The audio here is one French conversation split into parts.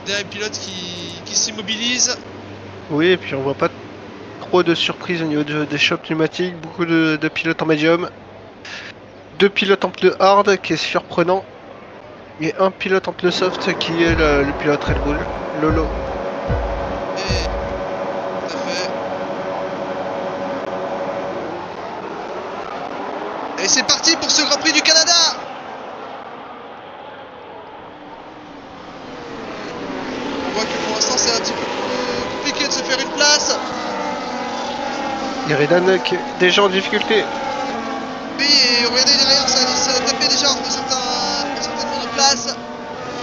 Dernier pilote qui s'immobilise. Oui, et puis on voit pas trop de surprises au niveau des chocs pneumatiques, beaucoup de pilotes en médium, 2 pilotes en pneu hard qui est surprenant, et un pilote en pneu soft qui est le pilote Red Bull, Lolo. Et tout à fait. Et c'est parti pour ce Grand Prix du Canada. On voit que pour l'instant c'est un petit peu compliqué de se faire une place. Et Redan qui est déjà en difficulté. Oui, et regardez derrière, ça a tapé déjà entre certaines monoplaces.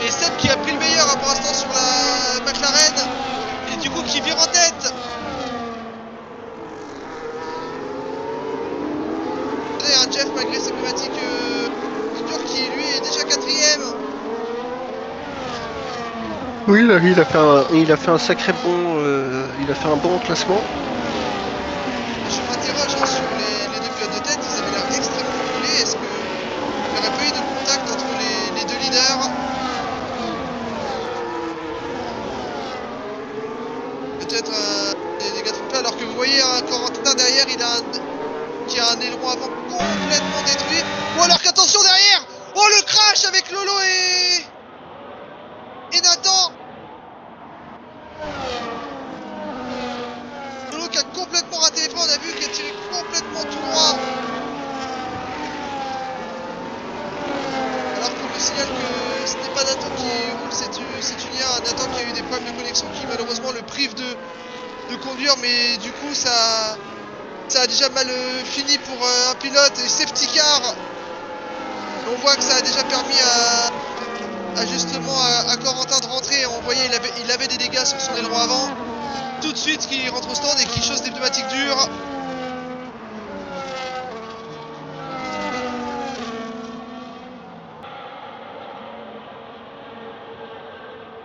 Et Seb qui a pris le meilleur pour l'instant sur la McLaren. Et du coup qui vire en tête. Regardez, un Jeff malgré ses pneumatiques durs qui lui est déjà quatrième. Oui, là, il a fait un sacré bon, il a fait un bon classement. Je m'interroge hein, sur les deux pilotes de tête, ils avaient l'air extrêmement collés. Est-ce qu'il n'y aurait pas eu de contact entre les deux leaders? Peut-être des dégâts de fond alors que vous voyez un Corentin derrière, qui a un aileron avant complètement détruit. Ou alors qu'attention derrière! Oh le crash avec Lolo et Nathan! Lolo qui a complètement raté les freins, on a vu qu'il a tiré complètement tout droit. Alors qu'on me signale que ce n'est pas Nathan qui roule, c'est Julien. Nathan qui a eu des problèmes de connexion qui malheureusement le prive de conduire, mais du coup ça a déjà mal fini pour un pilote. Et safety car, on voit que ça a déjà permis justement à Corentin de rentrer. On voyait il avait des dégâts sur son aileron avant. Tout de suite qui rentre au stand et qui chausse des pneumatiques dures.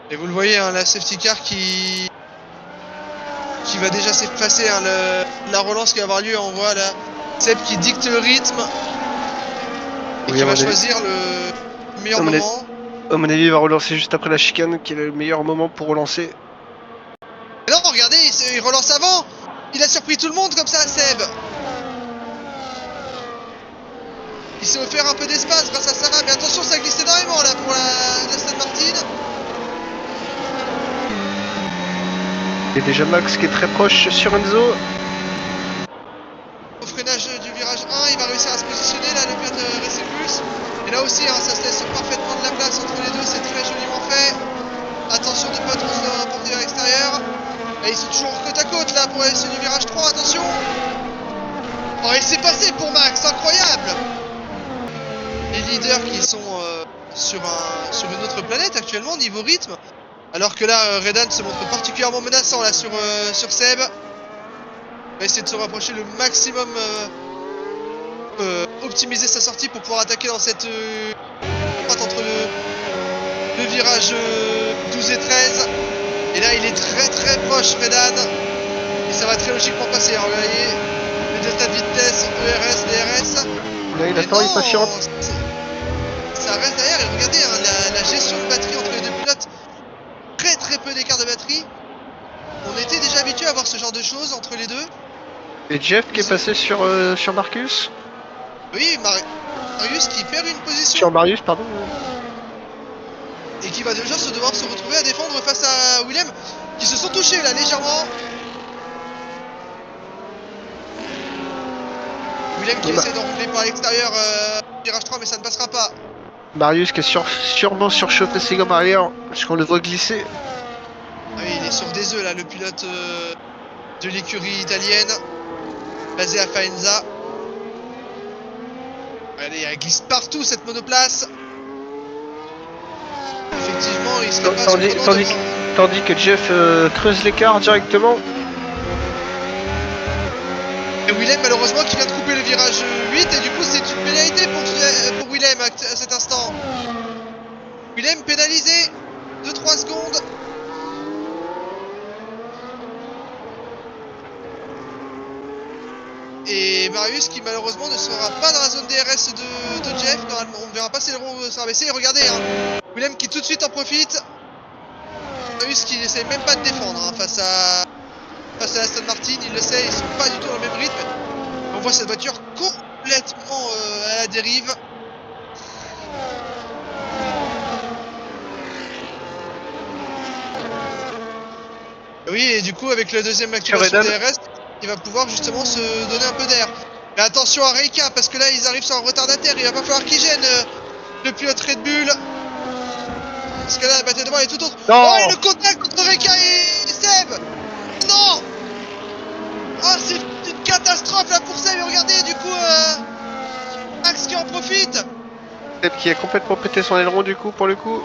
Et vous le voyez, hein, la safety car qui va déjà s'effacer, hein, la relance qui va avoir lieu. On voit là Seb qui dicte le rythme et Oui, qui va choisir le meilleur moment. à mon avis, il va relancer juste après la chicane, qui est le meilleur moment pour relancer. Et non, regardez, il relance avant. Il a surpris tout le monde comme ça, Seb. Il s'est offert un peu d'espace grâce à Sarah, mais attention, ça glisse énormément là pour la Aston Martin. Il y a déjà Max qui est très proche sur Enzo. Au freinage du virage 1, il va réussir à se positionner là, le pilote Racing Plus. Et là aussi, hein, ça se laisse parfaitement de la place entre les deux, c'est très joliment fait. Attention de ne pas trop se porter vers l'extérieur. Et ils sont toujours côte à côte là pour l'essai du virage 3, attention. Oh, il s'est passé pour Max, incroyable. Les leaders qui sont sur une autre planète actuellement niveau rythme. Alors que là, Redan se montre particulièrement menaçant là sur Seb. On va essayer de se rapprocher le maximum, optimiser sa sortie pour pouvoir attaquer dans cette droite entre le virage 12 et 13. Et là, il est très très proche, Redan. Et ça va très logiquement passer. Hein, vous voyez, le delta de vitesse, ERS, DRS. Là, il Et attend, il non, patiente. ça reste derrière. Et regardez hein, la gestion de batterie entre les deux pilotes. Très très peu d'écart de batterie. On était déjà habitué à voir ce genre de choses entre les deux. Et Jeff qui est passé sur Marcus. Oui, Marius qui perd une position. Sur Marius, pardon. Et qui va déjà devoir se retrouver à défendre face à Willem. Qui se sont touchés là légèrement. Willem qui essaie d'enrouler par l'extérieur virage 3 mais ça ne passera pas. Marius qui est sûrement surchauffé ses gommes arrière. Parce qu'on le voit glisser. Ah oui, il est sur des œufs là, le pilote de l'écurie italienne. Basé à Faenza. Regardez, elle glisse partout cette monoplace. Effectivement, il serait pas surprenant de voir... Tandis que Jeff creuse l'écart directement. Et Willem malheureusement qui vient de couper le virage 8 et du coup c'est une pénalité pour Willem à cet instant. Willem pénalisé de 3 secondes. Et Marius qui malheureusement ne sera pas dans la zone DRS de Jeff. Normalement on ne verra pas ses ronds s'abaisser. Et regardez hein, Willem qui tout de suite en profite. Marius qui essaye même pas de défendre hein, face à Aston Martin, il le sait, ils sont pas du tout au même rythme. On voit cette voiture complètement à la dérive. Oui, et du coup, avec la deuxième activation DRS, il va pouvoir justement se donner un peu d'air. Mais attention à Reika, parce que là, ils arrivent sur un retardataire. Il va pas falloir qu'ils gênent le pilote Red Bull. Parce que là, la bataille devant est tout autre. Non. Oh, et le contact entre Reika et Seb. Non. Oh, c'est une catastrophe là pour Seb. Et regardez, du coup, Max qui en profite. Seb qui a complètement pété son aileron du coup, pour le coup.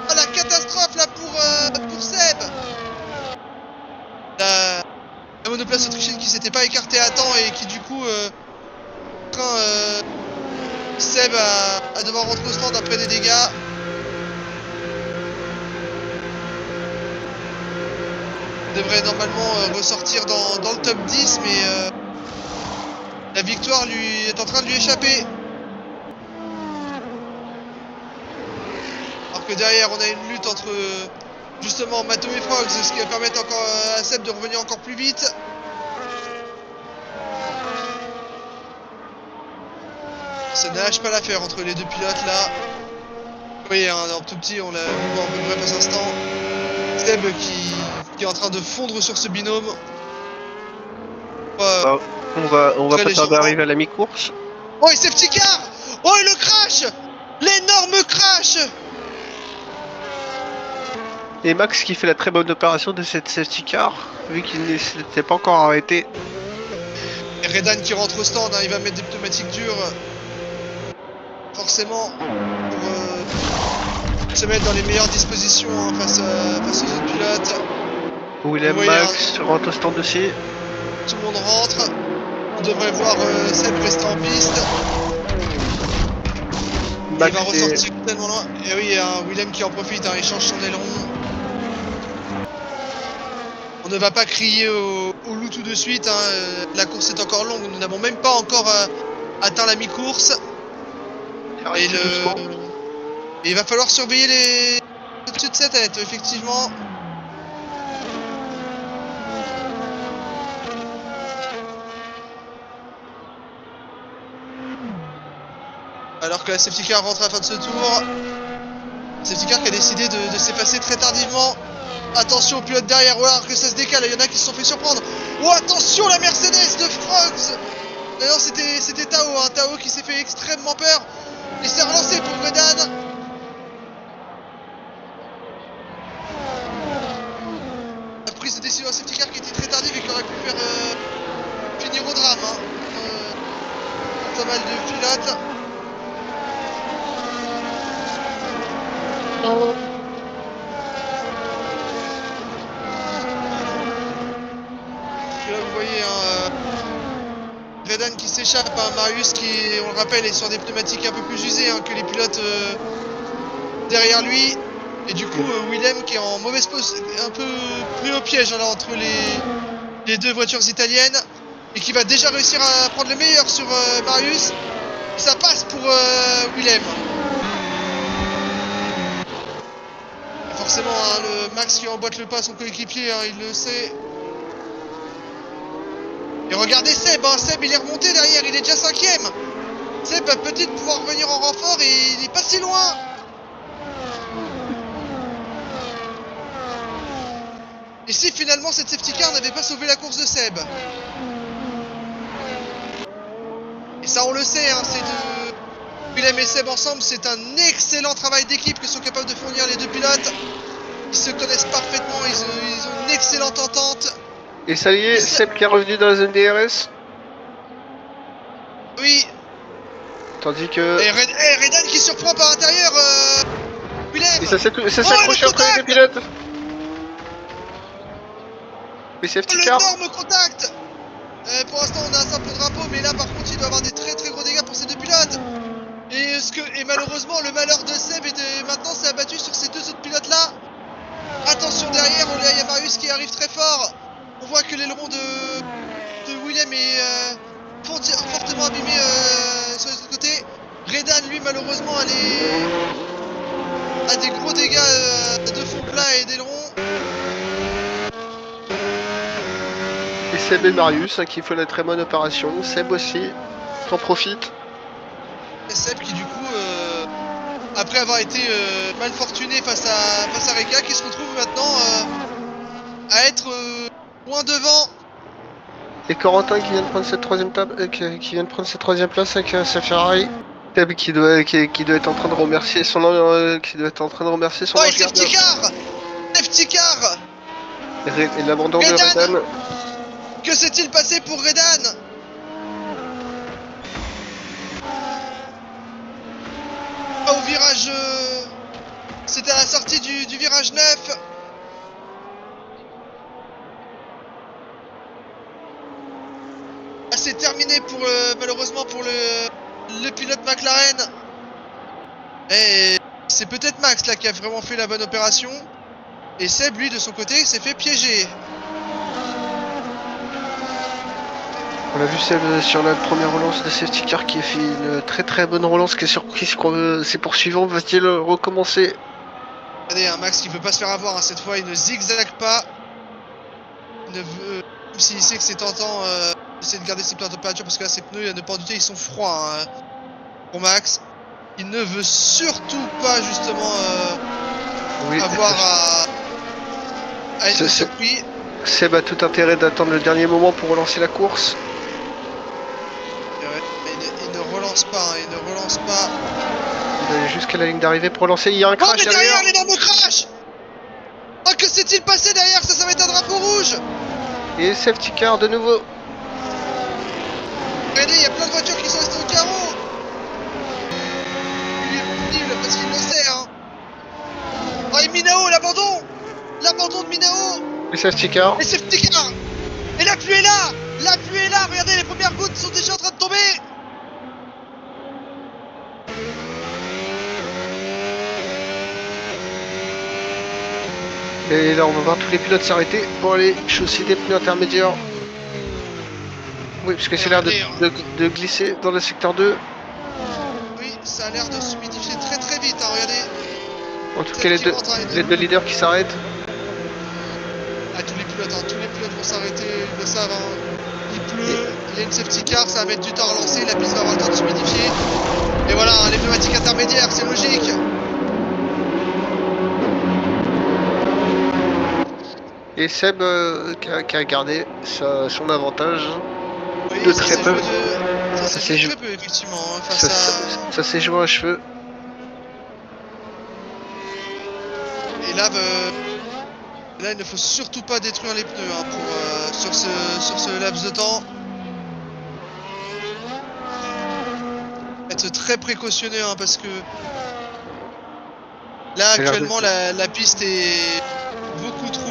Oh, la catastrophe là pour Seb. La monoplace autrichienne qui s'était pas écartée à temps et qui du coup Seb à devoir rentrer au stand après des dégâts. Il devrait normalement ressortir dans le top 10, mais la victoire lui est en train de lui échapper. Alors que derrière on a une lutte entre justement Matto et Frogs, ce qui va permettre encore à Seb de revenir encore plus vite. Ça ne lâche pas l'affaire entre les deux pilotes là. Vous voyez, hein, en tout petit, on l'a vu voir en bref à l'instant. Seb qui est en train de fondre sur ce binôme. On va pas tarder à arriver à la mi-course. Oh, et safety car. Oh, et le crash. L'énorme crash. Et Max qui fait la très bonne opération de cette safety car, vu qu'il ne s'était pas encore arrêté. Et Redan qui rentre au stand, hein, il va mettre des pneumatiques dures. Forcément, pour se mettre dans les meilleures dispositions hein, face aux autres pilotes. Willem Max rentre au stand aussi. Tout le monde rentre. On devrait voir Seb rester en piste. Il va ressortir tellement loin. Et oui, hein, Willem qui en profite, hein, il change son aileron. On ne va pas crier au loup tout de suite. Hein, la course est encore longue. Nous n'avons même pas encore atteint la mi-course. Et il va falloir surveiller les au-dessus de sa tête, effectivement. Alors que la safety car rentre à la fin de ce tour. Safety car qui a décidé de s'effacer très tardivement. Attention au pilote derrière, alors que ça se décale, il y en a qui se sont fait surprendre. Oh, attention la Mercedes de Frogs. D'ailleurs c'était Tao, hein, Tao qui s'est fait extrêmement peur. Et s'est relancé pour Redan. La prise de décision à safety car qui était très tardive et qui aurait pu faire finir au drame. Hein. Pas mal de pilotes. Là vous voyez Redan qui s'échappe, hein, Marius qui, on le rappelle, est sur des pneumatiques un peu plus usées hein, que les pilotes derrière lui. Et du coup Willem qui est en mauvaise position, un peu pris au piège hein, là, entre les deux voitures italiennes. Et qui va déjà réussir à prendre le meilleur sur Marius. Et ça passe pour Willem. Et forcément hein, le Max qui emboîte le pas à son coéquipier, hein, il le sait. Et regardez Seb, hein, Seb il est remonté derrière, il est déjà 5ème. Seb va peut-être pouvoir revenir en renfort et il est pas si loin. Et si finalement cette safety car n'avait pas sauvé la course de Seb. Et ça on le sait, hein, c'est de Willem et Seb ensemble, c'est un excellent travail d'équipe que sont capables de fournir les deux pilotes. Ils se connaissent parfaitement, ils ont une excellente entente. Et ça y est, Seb qui est revenu dans la zone DRS. Oui. Tandis que... Et Redan qui surprend par l'intérieur Willem. Et ça s'est accroché entre les deux pilotes. Mais safety car. L'énorme contact. Pour l'instant on a un simple drapeau, mais là par contre il doit avoir des très très gros dégâts pour ces deux pilotes. Et malheureusement le malheur de Seb maintenant s'est abattu sur ces deux autres pilotes là. Attention derrière, il y a Marius qui arrive très fort. On voit que l'aileron de Willem est fortement abîmé sur les autres côtés. Redan lui malheureusement elle est a des gros dégâts de fond plat et d'aileron. Et Seb et Marius qui font la très bonne opération. Seb aussi, t'en profites. Et Seb qui du coup, après avoir été mal fortuné face à Reka, qui se retrouve maintenant à être loin devant. Et Corentin qui vient de prendre cette troisième qui vient de prendre cette troisième place avec sa Ferrari. Seb qui doit être en train de remercier son qui doit être en train de remercier son Oh, et ange gardien. safety car! Safety car! Et l'abandon de Redan. Que s'est-il passé pour Redan? Au virage... C'était à la sortie du virage 9. Ah, c'est terminé pour malheureusement pour le pilote McLaren. Et c'est peut-être Max là qui a vraiment fait la bonne opération. Et Seb, lui, de son côté, s'est fait piéger. On a vu Seb sur la première relance de safety car qui a fait une très très bonne relance qui est surprise. Ses poursuivants va-t-il recommencer? Regardez, un Max qui ne veut pas se faire avoir, hein. Cette fois il ne zigzague pas. Il ne veut, même s'il sait que c'est tentant d'essayer de garder ses températures, parce que là ses pneus, à ne pas en douter, ils sont froids hein, pour Max. Il ne veut surtout pas justement avoir à être surpris. Seb a tout intérêt d'attendre le dernier moment pour relancer la course. Il ne relance pas, hein, il ne relance pas. Il va aller jusqu'à la ligne d'arrivée pour lancer. Il y a un crash mais derrière l'énorme crash. Oh, que s'est-il passé derrière? Ça va être un drapeau rouge. Et safety car de nouveau. Regardez, il y a plein de voitures qui sont restées au carreau. Il est possible parce qu'il le sait hein. Oh, et Minao, l'abandon. L'abandon de Minao. Le safety car. Et safety car. Et la pluie est là. La pluie est là. Regardez, les premières gouttes sont déjà en train de tomber. Et là on va voir tous les pilotes s'arrêter pour aller chausser des pneus intermédiaires. Oui, parce que c'est l'air de glisser dans le secteur 2. Oui, ça a l'air de s'humidifier très très vite, hein, regardez. En tout cas, les deux leaders qui s'arrêtent. Ah, tous les pilotes vont s'arrêter, ils le savent. Hein. Il pleut, il y a une safety car, ça va mettre du temps à relancer, la piste va avoir le temps de s'humidifier. Et voilà, hein, les pneumatiques intermédiaires, c'est logique. Et Seb qui a gardé son avantage Oui, de très peu. Ça s'est joué très peu, effectivement. Hein, ça s'est joué à cheveux. Et là, il ne faut surtout pas détruire les pneus hein, sur ce laps de temps. Être très précautionneux hein, parce que là actuellement la piste est beaucoup trop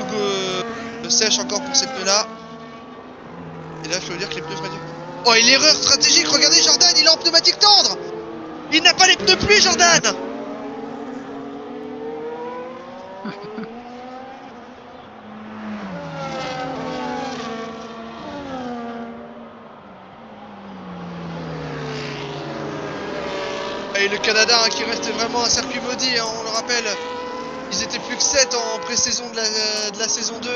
sèche encore pour ces pneus là. Et là je veux dire que les pneus freinent. Oh, et l'erreur stratégique, regardez Jordan, il est en pneumatique tendre. Il n'a pas les pneus pluie Jordan. Et le Canada hein, qui reste vraiment un circuit maudit, hein, on le rappelle. Ils étaient plus que 7 en pré-saison de la saison 2.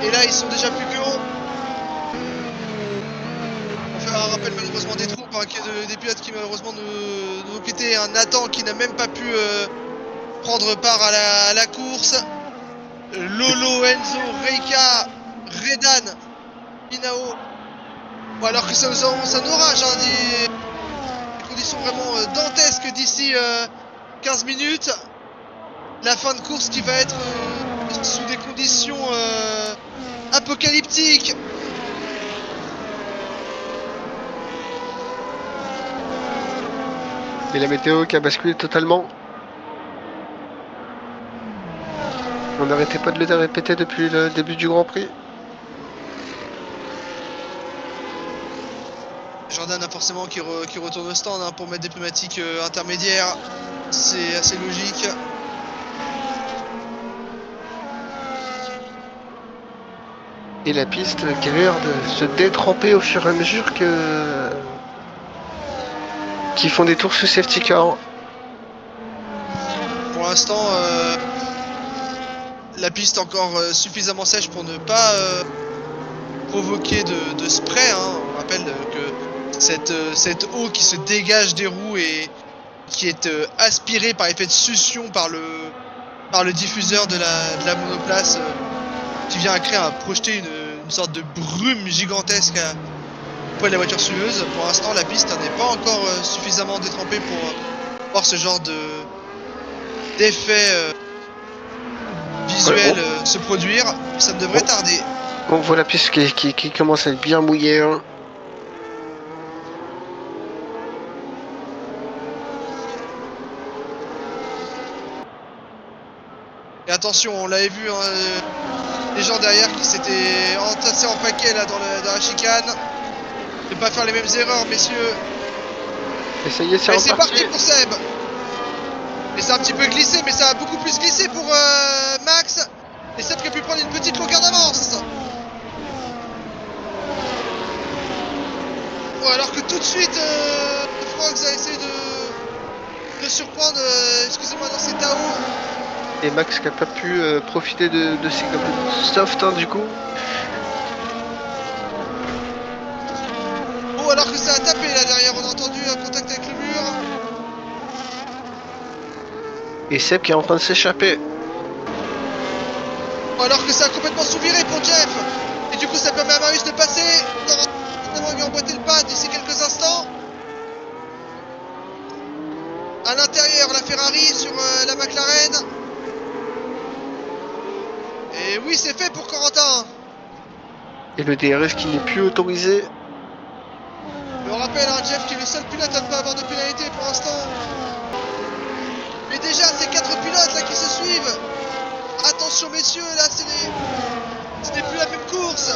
Et là ils sont déjà plus que 11. On fait un rappel malheureusement des troupes, hein, des pilotes qui malheureusement nous ont quitté. Un Nathan qui n'a même pas pu prendre part à la course. Lolo, Enzo, Reika, Redan, Minao. Bon, alors que ça nous annonce un orage, hein, des conditions vraiment dantesques d'ici 15 minutes. La fin de course qui va être sous des conditions apocalyptiques. Et la météo qui a basculé totalement. On n'arrêtait pas de le répéter depuis le début du Grand Prix. Jordan a forcément qui retourne au stand hein, pour mettre des pneumatiques intermédiaires. C'est assez logique. Et la piste qui a l'air de se détremper au fur et à mesure qu'ils font des tours sous safety car. Pour l'instant, la piste est encore suffisamment sèche pour ne pas provoquer de spray. Hein. On rappelle que cette eau qui se dégage des roues et qui est aspirée par effet de succion par le diffuseur de la monoplace qui vient à projeter une sorte de brume gigantesque auprès de la voiture suiveuse. Pour l'instant, la piste n'est pas encore suffisamment détrempée pour voir ce genre d'effet visuel se produire. Ça ne devrait tarder. On voit la piste qui commence à être bien mouillée. Hein. Et attention, on l'avait vu, hein, les gens derrière qui s'étaient entassés en paquet là dans la chicane. Ne pas faire les mêmes erreurs, messieurs. Et ça y est, c'est reparti. reparti. C'est parti pour Seb. Et ça a un petit peu glissé, mais ça a beaucoup plus glissé pour Max. Et Seb qui a pu prendre une petite longueur d'avance. Bon, alors que tout de suite, Frogs a essayé de surprendre, excusez-moi, dans ses Tao. Et Max qui n'a pas pu profiter de ces un peu soft, hein, du coup. Bon, alors que ça a tapé là derrière, on a entendu un contact avec le mur. Et Seb qui est en train de s'échapper. Bon, alors que ça a complètement sous-viré pour Jeff. Et du coup, ça permet à Marius de passer. On lui a emboîté le pas d'ici quelques instants. À l'intérieur, la Ferrari sur la McLaren. Et oui, c'est fait pour Corentin. Et le DRS qui n'est plus autorisé. Mais on rappelle, hein, Jeff qui est le seul pilote à ne pas avoir de pénalité pour l'instant. Mais déjà, ces 4 pilotes là qui se suivent. Attention messieurs, là ce n'est plus la même course.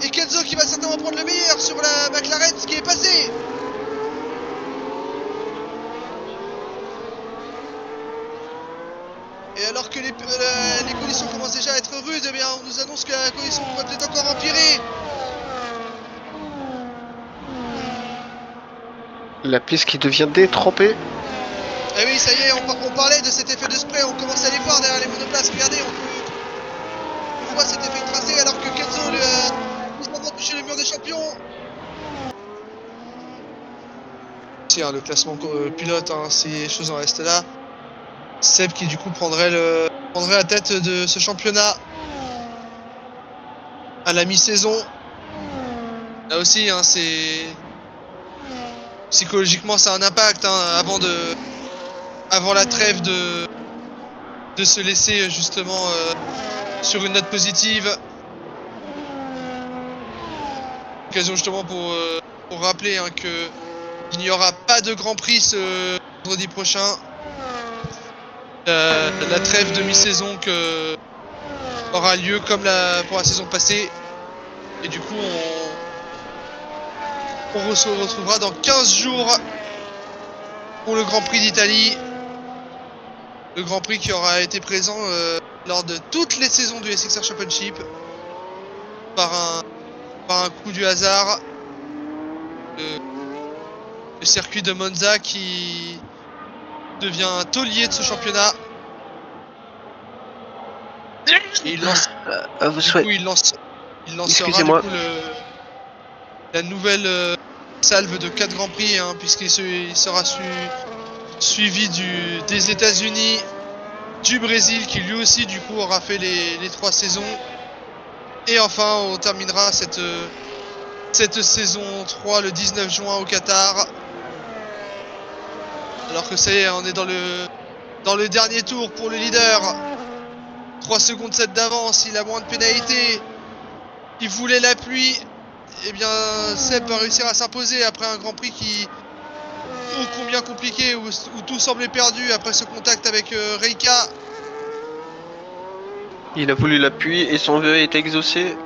Et Kenzo qui va certainement prendre le meilleur sur la McLaren, ce qui est passé. Et alors que les conditions commencent déjà à être rudes, eh bien on nous annonce que la condition pourrait peut-être encore empirer. La piste qui devient détrempée. Eh oui, ça y est, on parlait de cet effet de spray, on commence à les voir derrière les monoplaces. Regardez, on voit cet effet tracé alors que Kenzo lui a touché le mur des champions. C'est le classement pilote, hein, si les choses en restent là. Seb qui du coup prendrait la tête de ce championnat à la mi-saison. Là aussi, hein, c'est psychologiquement ça a un impact, hein, avant la trêve de se laisser justement sur une note positive. Occasion justement pour rappeler, hein, que il n'y aura pas de Grand Prix ce vendredi prochain. La trêve de mi-saison aura lieu comme pour la saison passée. Et du coup, on se retrouvera dans 15 jours pour le Grand Prix d'Italie. Le Grand Prix qui aura été présent lors de toutes les saisons du SXR Championship. Par un coup du hasard. Le circuit de Monza qui devient un taulier de ce championnat. Et il lance. Il lancera du coup la nouvelle salve de 4 Grands Prix, hein, puisqu'il sera suivi des États-Unis, du Brésil qui lui aussi du coup aura fait les 3 saisons. Et enfin on terminera cette saison 3 le 19 juin au Qatar. Alors que ça y est, on est dans le dernier tour pour le leader. 3 secondes 7 d'avance, il a moins de pénalité. Il voulait la pluie. Et bien Seb va réussir à s'imposer après un Grand Prix ô combien compliqué, où tout semblait perdu après ce contact avec Reika. Il a voulu l'appui et son vœu est exaucé.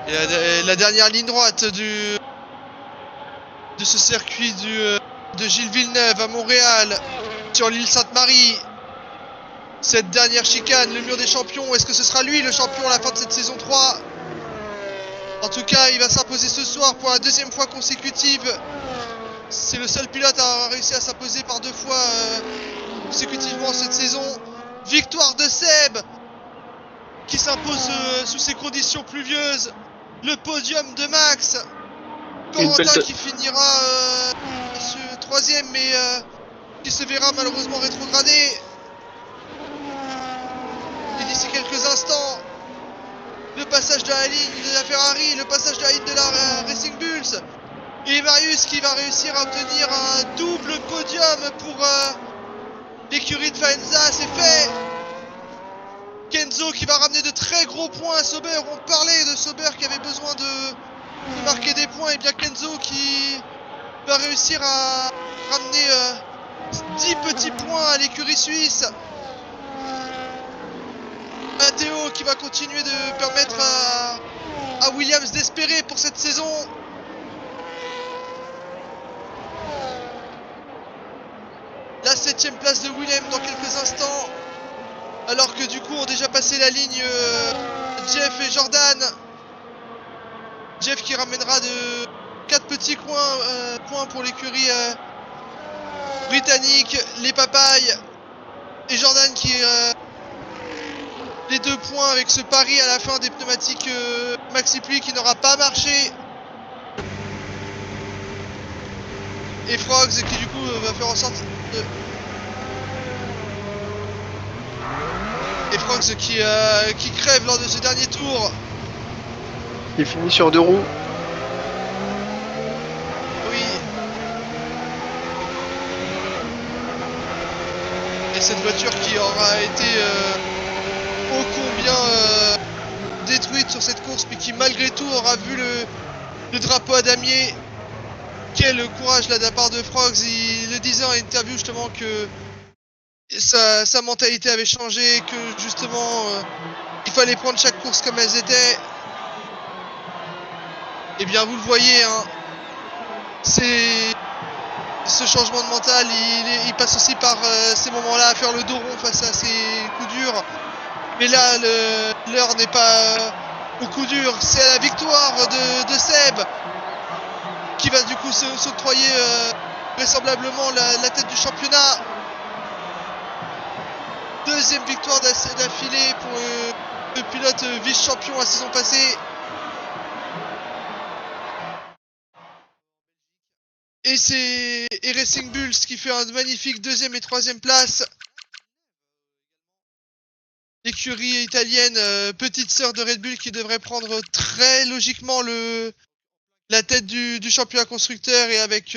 Et la dernière ligne droite de ce circuit de Gilles Villeneuve à Montréal, sur l'île Sainte-Marie. Cette dernière chicane, le mur des champions, est-ce que ce sera lui le champion à la fin de cette saison 3? En tout cas, il va s'imposer ce soir pour la 2e fois consécutive C'est le seul pilote à avoir réussi à s'imposer par 2 fois consécutivement cette saison. Victoire de Seb qui s'impose sous ces conditions pluvieuses. Le podium de Max. Corentin qui finira troisième mais qui se verra malheureusement rétrogradé. Et d'ici quelques instants, le passage de la ligne de la Ferrari, le passage de la ligne de la Racing Bulls. Et Marius qui va réussir à obtenir un double podium pour l'écurie de Faenza, c'est fait. Kenzo qui va ramener de très gros points à Sauber. On parlait de Sauber qui avait besoin de marquer des points. Et bien Kenzo qui va réussir à ramener 10 petits points à l'écurie suisse. Matteo qui va continuer de permettre à Williams d'espérer pour cette saison. La 7ème place de Willem dans quelques instants. Alors que du coup ont déjà passé la ligne Jeff et Jordan. Jeff qui ramènera de 4 petits points pour l'écurie britannique, les papayes. Et Jordan qui les 2 points avec ce pari à la fin des pneumatiques Maxi Pluie qui n'aura pas marché. Et Frogs qui du coup va faire en sorte de... Et Frogs qui crève lors de ce dernier tour. Il finit sur 2 roues. Oui. Et cette voiture qui aura été ô combien détruite sur cette course, mais qui malgré tout aura vu le drapeau à damier. Quel courage là de la part de Frogs. Il le disait en interview justement que sa mentalité avait changé, que justement il fallait prendre chaque course comme elles étaient. Et bien vous le voyez, hein, c'est ce changement de mental, il passe aussi par ces moments-là à faire le dos rond face à ces coups durs. Mais là l'heure n'est pas au coup dur, c'est à la victoire de Seb qui va du coup s'octroyer vraisemblablement la tête du championnat. 2ème victoire d'affilée pour le pilote vice-champion la saison passée. Et c'est Racing Bulls qui fait un magnifique 2ème et 3ème place. L'écurie italienne, petite sœur de Red Bull qui devrait prendre très logiquement la tête du championnat constructeur et avec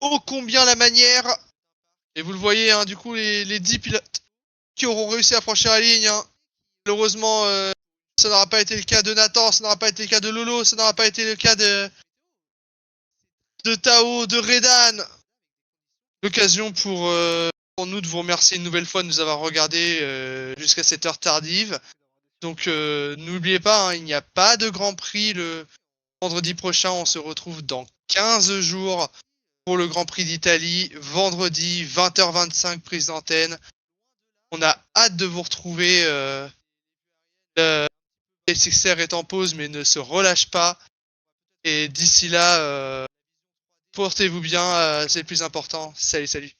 ô combien la manière. Et vous le voyez, hein, du coup les 10 pilotes qui auront réussi à franchir la ligne. Hein. Malheureusement, ça n'aura pas été le cas de Nathan, ça n'aura pas été le cas de Lolo, ça n'aura pas été le cas de Tao, de Redan. L'occasion pour nous de vous remercier une nouvelle fois de nous avoir regardé jusqu'à cette heure tardive. Donc n'oubliez pas, hein, il n'y a pas de Grand Prix le vendredi prochain. On se retrouve dans 15 jours pour le Grand Prix d'Italie. Vendredi, 20h25, prise d'antenne. On a hâte de vous retrouver. Le SXR est en pause mais ne se relâche pas. Et d'ici là, portez-vous bien, c'est le plus important. Salut, salut.